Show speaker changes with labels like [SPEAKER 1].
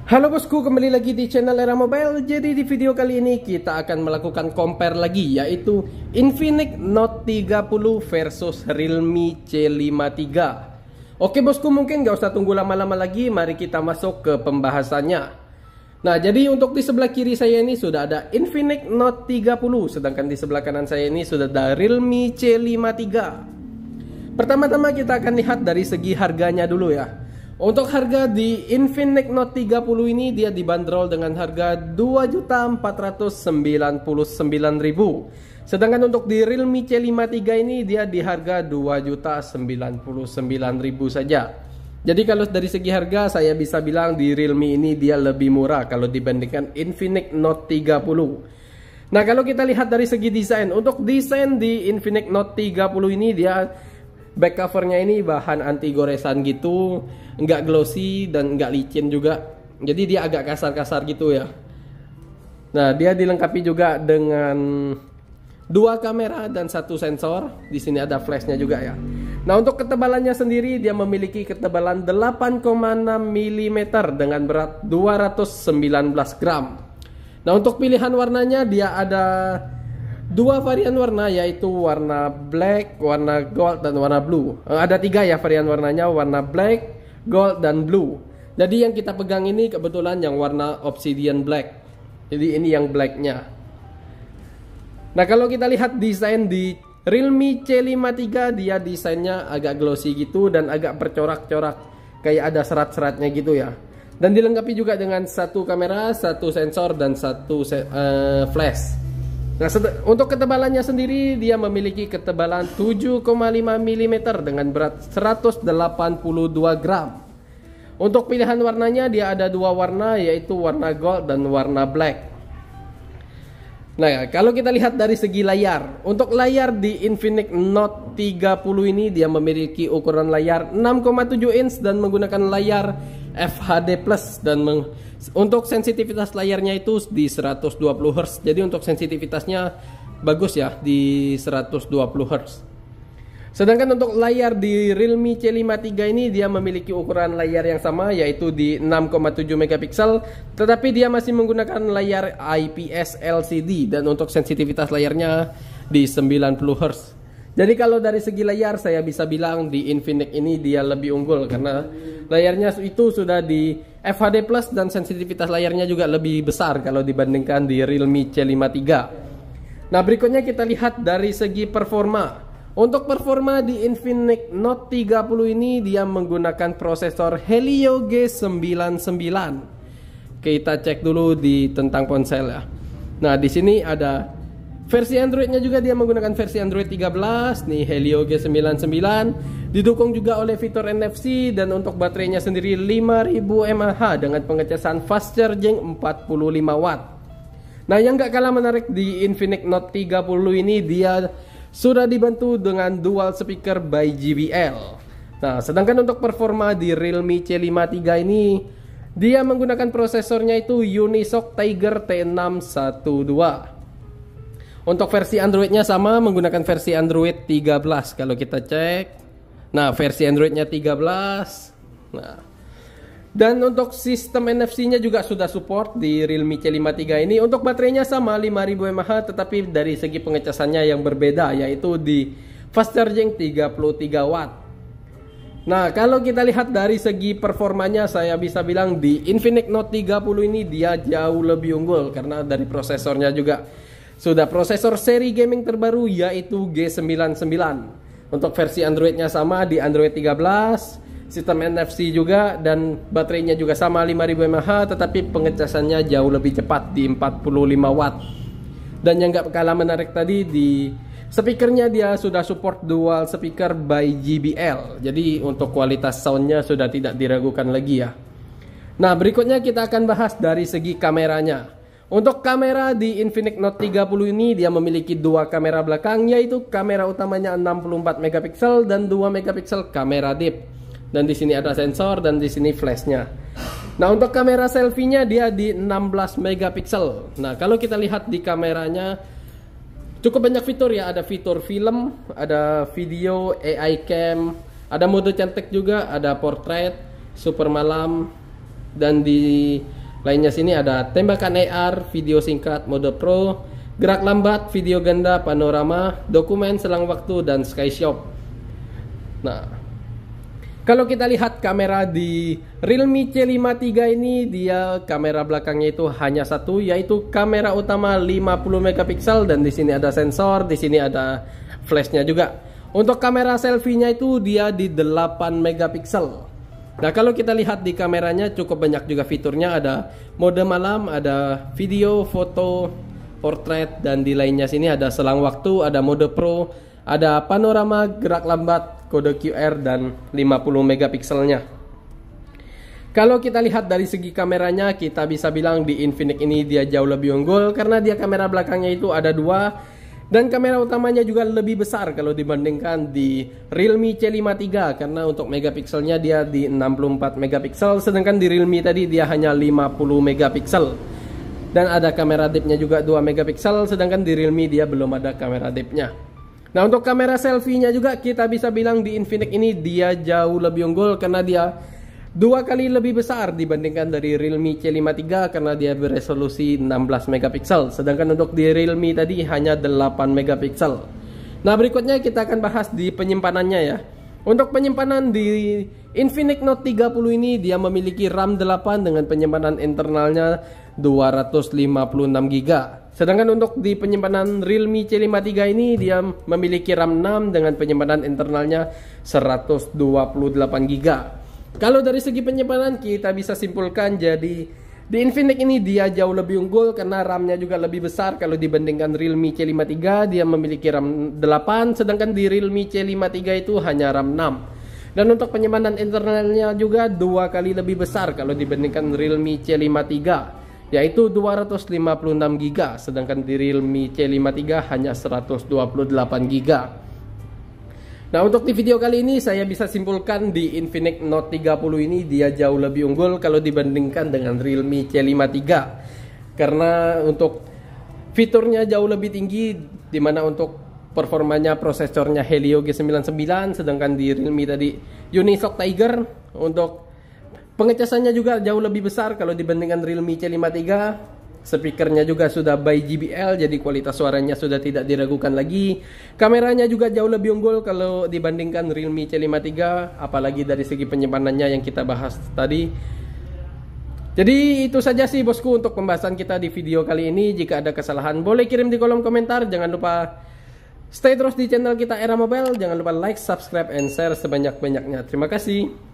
[SPEAKER 1] Halo bosku, kembali lagi di channel Era Mobile. Jadi di video kali ini kita akan melakukan compare lagi, yaitu Infinix Note 30 versus Realme C53. Oke bosku, mungkin gak usah tunggu lama-lama lagi, mari kita masuk ke pembahasannya. Nah, jadi untuk di sebelah kiri saya ini sudah ada Infinix Note 30, sedangkan di sebelah kanan saya ini sudah ada Realme C53. Pertama-tama kita akan lihat dari segi harganya dulu ya. Untuk harga di Infinix Note 30 ini dia dibanderol dengan harga 2.499.000. Sedangkan untuk di Realme C53 ini dia di harga 2.099.000 saja. Jadi kalau dari segi harga saya bisa bilang di Realme ini dia lebih murah kalau dibandingkan Infinix Note 30. Nah, kalau kita lihat dari segi desain, untuk desain di Infinix Note 30 ini dia back covernya ini bahan anti goresan gitu, nggak glossy dan nggak licin juga. Jadi dia agak kasar-kasar gitu ya. Nah, dia dilengkapi juga dengan 2 kamera dan 1 sensor. Di sini ada flashnya juga ya. Nah, untuk ketebalannya sendiri dia memiliki ketebalan 8,6 mm dengan berat 219 gram. Nah, untuk pilihan warnanya dia ada 2 varian warna, yaitu warna black, warna gold, dan warna blue. Ada 3 ya varian warnanya, warna black, gold, dan blue. Jadi yang kita pegang ini kebetulan yang warna obsidian black. Jadi ini yang blacknya. Nah, kalau kita lihat desain di Realme C53, dia desainnya agak glossy gitu dan agak bercorak-corak, kayak ada serat-seratnya gitu ya. Dan dilengkapi juga dengan 1 kamera, 1 sensor, dan 1 flash. Nah, untuk ketebalannya sendiri dia memiliki ketebalan 7,5 mm dengan berat 182 gram. Untuk pilihan warnanya dia ada 2 warna, yaitu warna gold dan warna black. Nah, kalau kita lihat dari segi layar, untuk layar di Infinix Note 30 ini dia memiliki ukuran layar 6,7 inch dan menggunakan layar FHD Plus, dan untuk sensitivitas layarnya itu di 120 Hz. Jadi untuk sensitivitasnya bagus ya, di 120 Hz. Sedangkan untuk layar di Realme C53 ini dia memiliki ukuran layar yang sama, yaitu di 6,7 megapiksel, tetapi dia masih menggunakan layar IPS LCD dan untuk sensitivitas layarnya di 90 Hz. Jadi kalau dari segi layar saya bisa bilang di Infinix ini dia lebih unggul karena layarnya itu sudah di FHD Plus dan sensitivitas layarnya juga lebih besar kalau dibandingkan di Realme C53. Nah, berikutnya kita lihat dari segi performa. Untuk performa di Infinix Note 30 ini dia menggunakan prosesor Helio G99. Kita cek dulu di tentang ponsel ya. Nah, di sini ada versi Androidnya juga, dia menggunakan versi Android 13 nih, Helio G99. Didukung juga oleh fitur NFC dan untuk baterainya sendiri 5000 mAh dengan pengecasan fast charging 45 watt. Nah, yang gak kalah menarik di Infinix Note 30 ini dia sudah dibantu dengan dual speaker by JBL. Nah, sedangkan untuk performa di Realme C53 ini dia menggunakan prosesornya itu Unisoc Tiger T612. Untuk versi Androidnya sama, menggunakan versi Android 13 kalau kita cek. Nah, versi Androidnya 13. Nah, dan untuk sistem NFC-nya juga sudah support di Realme C53 ini. Untuk baterainya sama 5000 mAh, tetapi dari segi pengecasannya yang berbeda, yaitu di fast charging 33 watt. Nah, kalau kita lihat dari segi performanya, saya bisa bilang di Infinix Note 30 ini dia jauh lebih unggul karena dari prosesornya juga sudah prosesor seri gaming terbaru, yaitu G99. Untuk versi Androidnya sama di Android 13, sistem NFC juga, dan baterainya juga sama 5000 mAh, tetapi pengecasannya jauh lebih cepat di 45 watt. Dan yang gak kalah menarik tadi, di speakernya dia sudah support dual speaker by JBL. Jadi untuk kualitas soundnya sudah tidak diragukan lagi ya. Nah, berikutnya kita akan bahas dari segi kameranya. Untuk kamera di Infinix Note 30 ini dia memiliki 2 kamera belakang, yaitu kamera utamanya 64 megapiksel dan 2 megapiksel kamera deep. Dan di sini ada sensor dan di sini flashnya. Nah, untuk kamera selfie-nya dia di 16 megapiksel. Nah, kalau kita lihat di kameranya cukup banyak fitur ya, ada fitur film, ada video, AI cam, ada mode cantik juga, ada portrait, super malam, dan di lainnya sini ada tembakan AR, video singkat mode Pro, gerak lambat, video ganda, panorama, dokumen, selang waktu, dan Skyshop. Nah, kalau kita lihat kamera di Realme C5 III ini, dia kamera belakangnya itu hanya satu, yaitu kamera utama 50 megapiksel, dan di sini ada sensor, di sini ada flashnya juga. Untuk kamera selfie-nya itu dia di 8 megapiksel. Nah, kalau kita lihat di kameranya cukup banyak juga fiturnya, ada mode malam, ada video, foto, portrait, dan di lainnya sini ada selang waktu, ada mode Pro, ada panorama, gerak lambat, kode QR, dan 50 megapikselnya. Kalau kita lihat dari segi kameranya, kita bisa bilang di Infinix ini dia jauh lebih unggul karena dia kamera belakangnya itu ada dua, dan kamera utamanya juga lebih besar kalau dibandingkan di Realme C5 III, karena untuk megapikselnya dia di 64 megapiksel, sedangkan di Realme tadi dia hanya 50 megapiksel. Dan ada kamera depth-nya juga 2 megapiksel, sedangkan di Realme dia belum ada kamera depth-nya. Nah, untuk kamera selfie-nya juga kita bisa bilang di Infinix ini dia jauh lebih unggul karena dia 2 kali lebih besar dibandingkan dari Realme C5 III karena dia beresolusi 16 megapiksel, sedangkan untuk di Realme tadi hanya 8 megapiksel. Nah, berikutnya kita akan bahas di penyimpanannya ya. Untuk penyimpanan di Infinix Note 30 ini dia memiliki RAM 8 dengan penyimpanan internalnya 256 GB. Sedangkan untuk di penyimpanan Realme C5 III ini dia memiliki RAM 6 dengan penyimpanan internalnya 128 GB. Kalau dari segi penyimpanan kita bisa simpulkan jadi di Infinix ini dia jauh lebih unggul karena RAM-nya juga lebih besar kalau dibandingkan Realme C5 III, dia memiliki RAM 8, sedangkan di Realme C5 III itu hanya RAM 6. Dan untuk penyimpanan internalnya juga 2 kali lebih besar kalau dibandingkan Realme C5 III, yaitu 256 GB, sedangkan di Realme C5 III hanya 128 GB. Nah, untuk di video kali ini saya bisa simpulkan di Infinix Note 30 ini dia jauh lebih unggul kalau dibandingkan dengan Realme C5 III. Karena untuk fiturnya jauh lebih tinggi, dimana untuk performanya prosesornya Helio G99, sedangkan di Realme tadi Unisoc Tiger. Untuk pengecasannya juga jauh lebih besar kalau dibandingkan Realme C5 III. Speakernya juga sudah by JBL, jadi kualitas suaranya sudah tidak diragukan lagi. Kameranya juga jauh lebih unggul kalau dibandingkan Realme C5 III, apalagi dari segi penyimpanannya yang kita bahas tadi. Jadi itu saja sih bosku untuk pembahasan kita di video kali ini. Jika ada kesalahan boleh kirim di kolom komentar. Jangan lupa stay terus di channel kita Era Mobile. Jangan lupa like, subscribe, and share sebanyak-banyaknya. Terima kasih.